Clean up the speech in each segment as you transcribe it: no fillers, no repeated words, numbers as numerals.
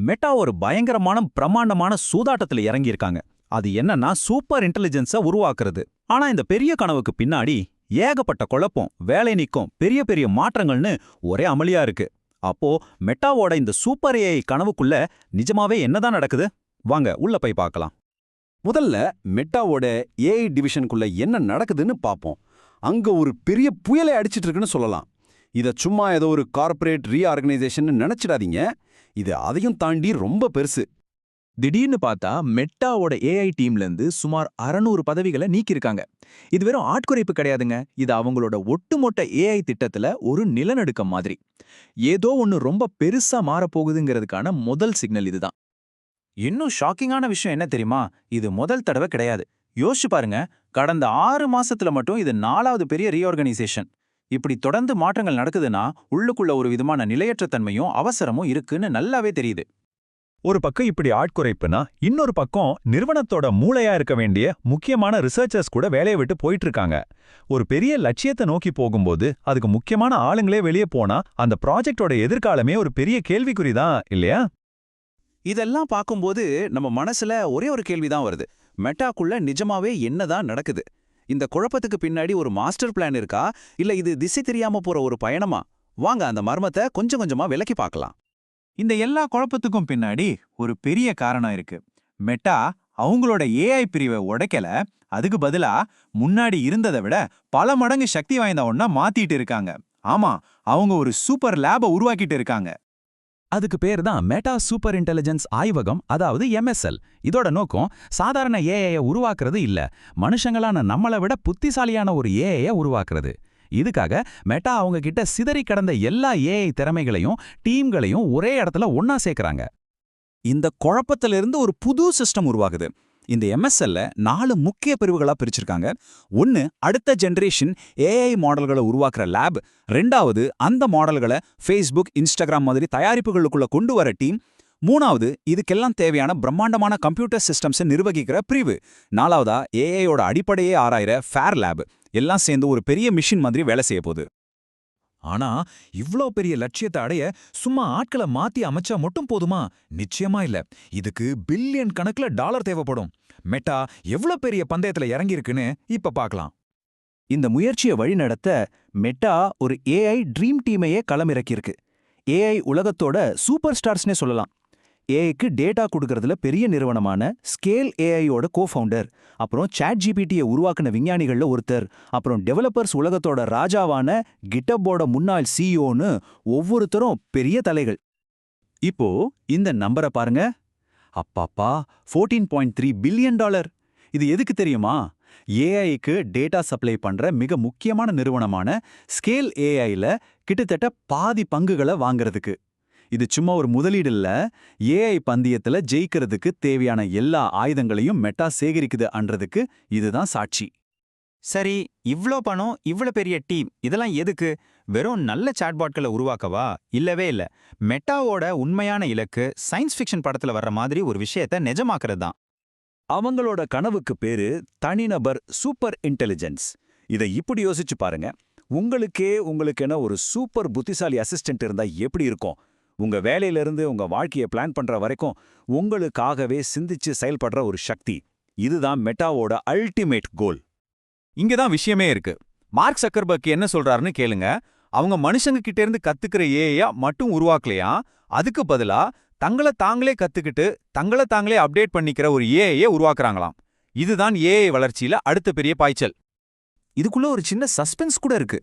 Meta ஒரு பயங்கரமான பிரம்மாண்டமான சூதாட்டத்துல இறங்கியிருக்காங்க. அது என்னன்னா சூப்பர் இன்டெலிஜென்ஸை உருவாக்குறது. ஆனா இந்த பெரிய கனவுக்கு பின்னாடி ஏகப்பட்ட குழப்பம், வேலை நீக்கம், பெரிய பெரிய மாற்றங்கள்னு ஒரே அமளியா இருக்கு. அப்போ மெட்டாவோட இந்த சூப்பர் ஏஐ கனவுக்குள்ள நிஜமாவே என்னதான் நடக்குது? வாங்க உள்ள போய் பார்க்கலாம். முதல்ல மெட்டாவோட ஏஐ டிவிஷனுக்குள்ள என்ன நடக்குதுன்னு பார்ப்போம். அங்க ஒரு பெரிய புயலை அடிச்சிட்டு இருக்குன்னு சொல்லலாம். இத சும்மா ஏதோ ஒரு கார்ப்பரேட் ரீஆர்கனைசேஷன் நினைச்சிடாதீங்க. இது அதையும் தாண்டி ரொம்ப பெருசு. திடீர்னு பார்த்தா மெட்டாவோட ஏஐ டீம்ல இருந்து சுமார் 600 பதவிகளை நீக்கியிருக்காங்க. இது வெறும் ஆட்குறைப்பு கிடையாதுங்க. இது அவங்களோட ஒட்டுமொத்த ஏஐ திட்டத்துல ஒரு நிலநடுக்கம் மாதிரி. ஏதோ ஒன்னு ரொம்ப பெருசா மாறப்போகுதுங்கிறதுக்கான முதல் சிக்னல் இதுதான். இன்னும் ஷாக்கிங்கான விஷயம் என்ன தெரியுமா? இது முதல் தடவை கிடையாது. யோசிச்சு பாருங்க, கடந்த 6 மாசத்துல மட்டும் இது 4வது பெரிய ரீஆர்கனைசேஷன். இப்படி தொடர்ந்து மாற்றங்கள் நடக்குதுன்னா உள்ளுக்குள்ள ஒரு விதமான நிலையற்ற தன்மையும் அவசரமும் இருக்குன்னு நல்லாவே தெரியுது. ஒரு பக்கம் இப்படி ஆட்குறைப்புனா, இன்னொரு பக்கம் நிறுவனத்தோட மூளையா இருக்க வேண்டிய முக்கியமான ரிசர்ச்சர்ஸ் கூட வேலையை விட்டு போயிட்டு இருக்காங்க. ஒரு பெரிய லட்சியத்தை நோக்கி போகும்போது அதுக்கு முக்கியமான ஆளுங்களே வெளியே போனா அந்த ப்ராஜெக்டோட எதிர்காலமே ஒரு பெரிய கேள்விக்குறிதான் இல்லையா? இதெல்லாம் பார்க்கும்போது நம்ம மனசுல ஒரே ஒரு கேள்விதான் வருது. மெட்டாக்குள்ள நிஜமாவே என்னதான் நடக்குது? இந்த குழப்பத்துக்கு பின்னாடி ஒரு மாஸ்டர் பிளான் இருக்கா, இல்ல இது திசை தெரியாம போற ஒரு பயணமா? வாங்க அந்த மர்மத்தை கொஞ்சம் கொஞ்சமா விலக்கி பார்க்கலாம். இந்த எல்லா குழப்பத்துக்கும் பின்னாடி ஒரு பெரிய காரணம் இருக்கு. மெட்டா அவங்களோட ஏஐ பிரிவை உடைக்கல, அதுக்கு பதிலா முன்னாடி இருந்ததை விட பல மடங்கு சக்தி வாய்ந்த ஒன்னா மாத்திட்டு இருக்காங்க. ஆமா, அவங்க ஒரு சூப்பர் லேபை உருவாக்கிட்டு இருக்காங்க. அதுக்கு பேர் தான் மெட்டா சூப்பர் இன்டெலிஜென்ஸ் ஆய்வகம், அதாவது எம்எஸ்எல். இதோட நோக்கம் சாதாரண ஏஐயை உருவாக்குறது இல்ல, மனுஷங்களான நம்மளை விட புத்திசாலியான ஒரு ஏஐயை உருவாக்குறது. இதுக்காக மெட்டா அவங்க கிட்ட சிதறி கடந்த எல்லா ஏஐ திறமைகளையும் டீம்களையும் ஒரே இடத்துல ஒன்னா சேர்க்கறாங்க. இந்த குழப்பத்திலிருந்து ஒரு புது சிஸ்டம் உருவாகுது. இந்த எம்எஸ்எல்ல 4 முக்கிய பிரிவுகளா பிரிச்சிருக்காங்க. 1 அடுத்த ஜெனரேஷன் ஏஐ மாடல்களை உருவாக்குற லேப். 2வது அந்த மாடல்களை ஃபேஸ்புக், இன்ஸ்டாகிராம் மாதிரி தயாரிப்புகளுக்குள்ள கொண்டு வர டீம். 3வது இதுக்கெல்லாம் தேவையான பிரம்மாண்டமான கம்ப்யூட்டர் சிஸ்டம்ஸை நிர்வகிக்கிற பிரிவு. 4வதா ஏஐயோட அடிப்படையே ஆராயிற ஃபேர் லேப். எல்லாம் சேர்ந்து ஒரு பெரிய மிஷின் மாதிரி வேலை செய்ய போகுது. ஆனா இவ்ளோ பெரிய லட்சியத்தை அடைய சும்மா ஆட்களை மாத்தி அமைச்சா மட்டும் போதுமா? நிச்சயமா இல்ல. இதுக்கு பில்லியன் கணக்குல டாலர் தேவைப்படும். மெட்டா எவ்வளவு பெரிய பந்தயத்துல இறங்கியிருக்குன்னு இப்ப பார்க்கலாம். இந்த முயற்சியை வழிநடத்த மெட்டா ஒரு ஏஐ ட்ரீம் டீமையே களமிறக்கியிருக்கு. ஏஐ உலகத்தோட சூப்பர் ஸ்டார்ஸ்னே சொல்லலாம். ஏஐக்கு டேட்டா கொடுக்கறதுல பெரிய நிறுவனமான ஸ்கேல் ஏஐயோட கோஃபவுண்டர், அப்புறம் சாட் ஜிபிடியை உருவாக்கின விஞ்ஞானிகள்ல ஒருத்தர், அப்புறம் டெவலப்பர்ஸ் உலகத்தோட ராஜாவான கிட்டப்போட முன்னாள் சிஇஓன்னு ஒவ்வொருத்தரும் பெரிய தலைகள். இப்போ இந்த நம்பரை பாருங்க. அப்பாப்பா, $14.3 பில்லியன். இது எதுக்கு தெரியுமா? ஏஐக்கு டேட்டா சப்ளை பண்ற மிக முக்கியமான நிறுவனமான ஸ்கேல் ஏஐல கிட்டத்தட்ட பாதி பங்குகளை வாங்குறதுக்கு. இது சும்மா ஒரு முதலீடு இல்ல, ஏஐ பந்தயத்துல ஜெயிக்கிறதுக்கு தேவையான எல்லா ஆயுதங்களையும் மெட்டா சேகரிக்குதுன்றதுக்கு இதுதான் சாட்சி. சரி, இவ்ளோ பணம், இவ்ளோ பெரிய டீம், இதெல்லாம் எதுக்கு? வெறும் நல்ல சாட்பாட்களை உருவாக்கவா? இல்லவே இல்ல. மெட்டாவோட உண்மையான இலக்கு சயின்ஸ் ஃபிக்ஷன் படத்துல வர்ற மாதிரி ஒரு விஷயத்தை நிஜமாக்குறது தான். அவங்களோட கனவுக்கு பேரு தனிநபர் சூப்பர் இன்டெலிஜென்ஸ். இதை இப்படி யோசிச்சு பாருங்க. உங்களுக்கென ஒரு சூப்பர் புத்திசாலி அசிஸ்டன்ட் இருந்தா எப்படி இருக்கும்? உங்க வேலையிலிருந்து உங்க வாழ்க்கையை பிளான் பண்ற வரைக்கும் உங்களுக்காகவே சிந்திச்சு செயல்படுற ஒரு சக்தி. இதுதான் மெட்டாவோட அல்டிமேட் கோல். இங்கதான் விஷயமே இருக்கு. மார்க் சக்கர்பர்க் என்ன சொல்றாருன்னு கேளுங்க. அவங்க மனுஷங்க கிட்ட இருந்து கத்துக்கிற ஏஐயா மட்டும் உருவாக்கலையா, அதுக்கு பதிலா தங்களை தாங்களே கத்துக்கிட்டு தங்களை தாங்களே அப்டேட் பண்ணிக்கிற ஒரு ஏஐயை உருவாக்குறாங்களாம். இதுதான் ஏஐ வளர்ச்சியில அடுத்த பெரிய பாய்ச்சல். இதுக்குள்ள ஒரு சின்ன சஸ்பென்ஸ் கூட இருக்கு.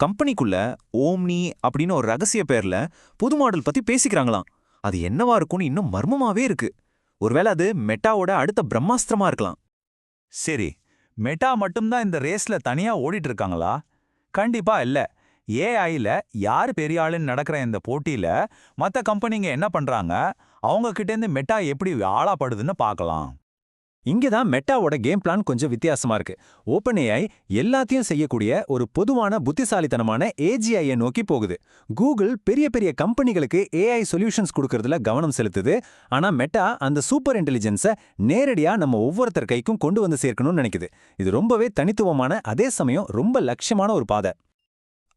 கம்பெனிக்குள்ள ஓம்னி அப்படின்னு ஒரு ரகசிய பேர்ல புது மாடல் பத்தி பேசிக்கிறாங்களாம். அது என்னவா இருக்கும்னு இன்னும் மர்மமாவே இருக்கு. ஒருவேளை அது மெட்டாவோட அடுத்த பிரம்மாஸ்திரமா இருக்கலாம். சரி, மெட்டா மட்டும்தான் இந்த ரேஸ்ல தனியா ஓடிட்டு இருக்காங்களா? கண்டிப்பா இல்ல. ஏஐல யாரு பெரிய ஆளுன்னு நடக்கிற இந்த போட்டியில மற்ற கம்பெனிங்க என்ன பண்றாங்க, அவங்க கிட்ட இருந்து மெட்டா எப்படி ஆளாப்படுதுன்னு பார்க்கலாம். இங்கதான் மெட்டாவோட கேம் பிளான் கொஞ்சம் வித்தியாசமா இருக்கு. ஓப்பன் ஏஐ எல்லாத்தையும் செய்யக்கூடிய ஒரு பொதுவான புத்திசாலித்தனமான ஏஜிஐயை நோக்கி போகுது. கூகுள் பெரிய பெரிய கம்பெனிகளுக்கு ஏஐ சொல்யூஷன்ஸ் கொடுக்கறதுல கவனம் செலுத்துது. ஆனா மெட்டா அந்த சூப்பர் இன்டெலிஜென்ஸை நேரடியா நம்ம ஒவ்வொருத்தர் கைக்கும் கொண்டு வந்து சேர்க்கணும்னு நினைக்குது. இது ரொம்பவே தனித்துவமான, அதே சமயம் ரொம்ப லட்சியமான ஒரு பாதை.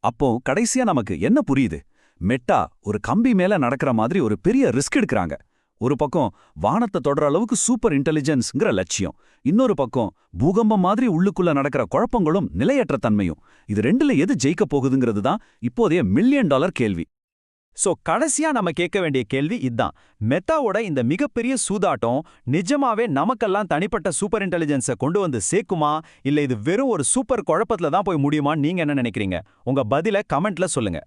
அப்போ கடைசியா நமக்கு என்ன புரியுது? மெட்டா ஒரு கம்பி மேல நடக்கிற மாதிரி ஒரு பெரிய ரிஸ்க் எடுக்கிறாங்க. ஒரு பக்கம் வானத்தை தொடர அளவுக்கு சூப்பர் இன்டெலிஜென்ஸ்ங்கிற லட்சியம், இன்னொரு பக்கம் பூகம்பம் மாதிரி உள்ளுக்குள்ள நடக்கிற குழப்பங்களும் நிலையற்ற தன்மையும். இது ரெண்டுல எது ஜெயிக்க போகுதுங்கிறது தான் இப்போதைய $1,000,000 கேள்வி. சோ கடைசியா நம்ம கேட்க வேண்டிய கேள்வி இதான்: மெட்டாவோட இந்த மிகப்பெரிய சூதாட்டம் நிஜமாவே நமக்கெல்லாம் தனிப்பட்ட சூப்பர் இன்டெலிஜென்ஸை கொண்டு வந்து சேர்க்குமா, இல்ல இது வெறும் ஒரு சூப்பர் குழப்பத்துல தான் போய் முடியுமான்னு நீங்க என்ன நினைக்கிறீங்க? உங்க பதில கமெண்ட்ல சொல்லுங்க.